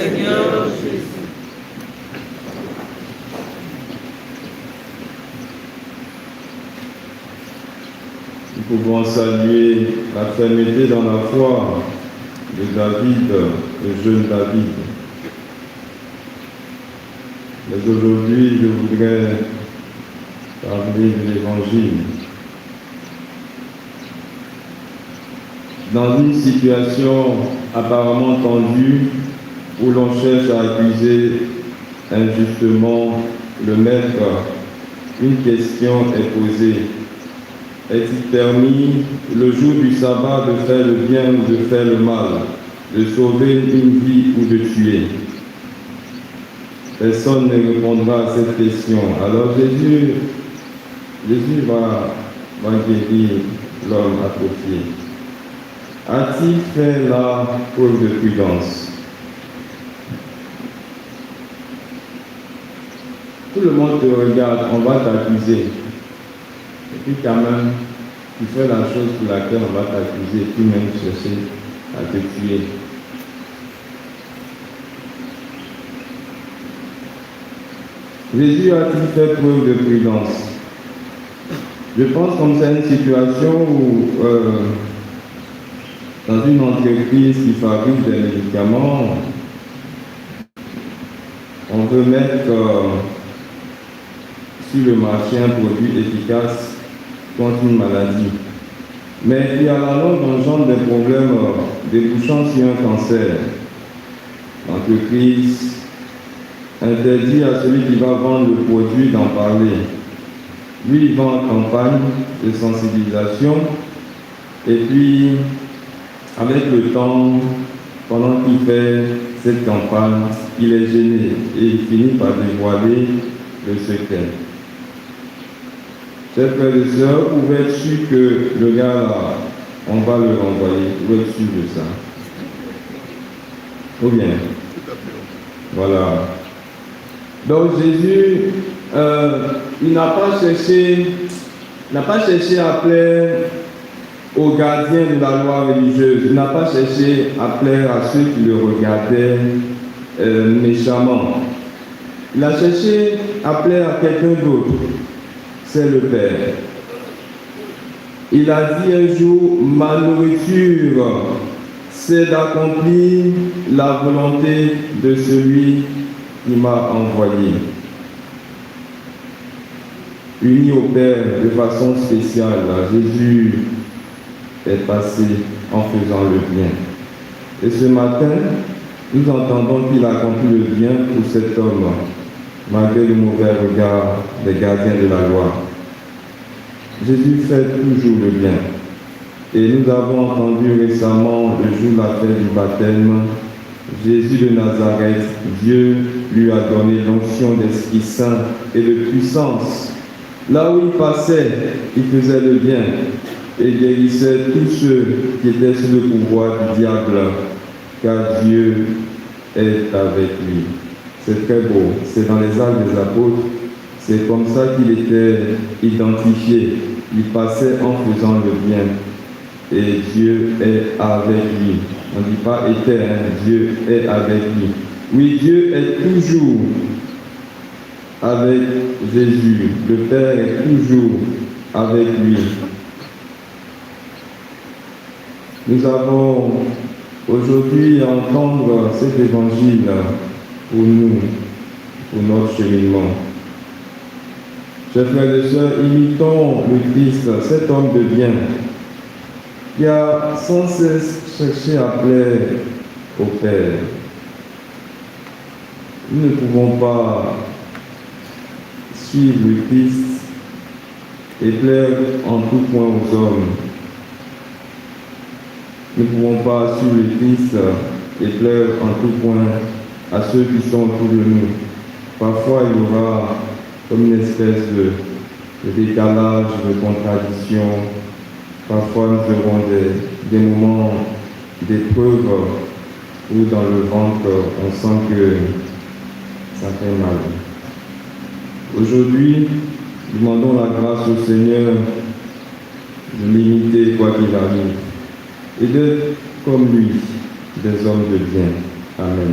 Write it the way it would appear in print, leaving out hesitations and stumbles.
Seigneur Jésus. Nous pouvons saluer la fermeté dans la foi de David, le jeune David. Mais aujourd'hui, je voudrais parler de l'Évangile. Dans une situation apparemment tendue où l'on cherche à accuser injustement le maître, une question est posée. Est-il permis, le jour du sabbat, de faire le bien ou de faire le mal, de sauver une vie ou de tuer? Personne ne répondra à cette question. Alors Jésus va guérir l'homme atrophié. A-t-il fait la preuve de prudence? Tout le monde te regarde, on va t'accuser. Et puis quand même, tu fais la chose pour laquelle on va t'accuser, puis même chercher à te tuer. Jésus a-t-il fait preuve de prudence? Je pense comme c'est une situation où, dans une entreprise qui fabrique des médicaments, on veut mettre sur le marché un produit efficace contre une maladie. Mais qui à la longue engendre des problèmes débouchant sur un cancer. L'entreprise interdit à celui qui va vendre le produit d'en parler. Lui, il va en campagne de sensibilisation et puis, avec le temps, pendant qu'il fait cette campagne, il est gêné et il finit par dévoiler le secret. Chers frères et sœurs, vous pouvez être sûr que le gars là, on va le renvoyer. Vous pouvez être sûr de ça. Ou bien? Voilà. Donc Jésus, il n'a pas cherché à plaire aux gardiens de la loi religieuse. Il n'a pas cherché à plaire à ceux qui le regardaient méchamment. Il a cherché à plaire à quelqu'un d'autre. C'est le Père. Il a dit un jour, ma nourriture, c'est d'accomplir la volonté de celui qui m'a envoyé. Uni au Père de façon spéciale, Jésus est passé en faisant le bien. Et ce matin, nous entendons qu'il a accompli le bien pour cet homme, malgré le mauvais regard des gardiens de la loi. Jésus fait toujours le bien. Et nous avons entendu récemment, le jour de la fête du baptême, Jésus de Nazareth, Dieu lui a donné l'onction d'Esprit Saint et de puissance. Là où il passait, il faisait le bien et guérissait tous ceux qui étaient sous le pouvoir du diable, car Dieu est avec lui. C'est très beau. C'est dans les Actes des Apôtres. C'est comme ça qu'il était identifié. Il passait en faisant le bien. Et Dieu est avec lui. On ne dit pas était, Dieu est avec lui. Oui, Dieu est toujours avec Jésus. Le Père est toujours avec lui. Nous avons aujourd'hui à entendre cet évangile pour nous, pour notre cheminement. Chers frères et sœurs, imitons le Christ, cet homme de bien, qui a sans cesse cherché à plaire au Père. Nous ne pouvons pas suivre le Christ et plaire en tout point aux hommes. Nous ne pouvons pas suivre le Christ et plaire en tout point à ceux qui sont autour de nous. Parfois, il y aura comme une espèce de décalage, de contradiction. Parfois, nous aurons des moments d'épreuve où dans le ventre, on sent que ça fait mal. Aujourd'hui, demandons la grâce au Seigneur de l'imiter quoi qu'il arrive et d'être comme lui, des hommes de bien. Amen.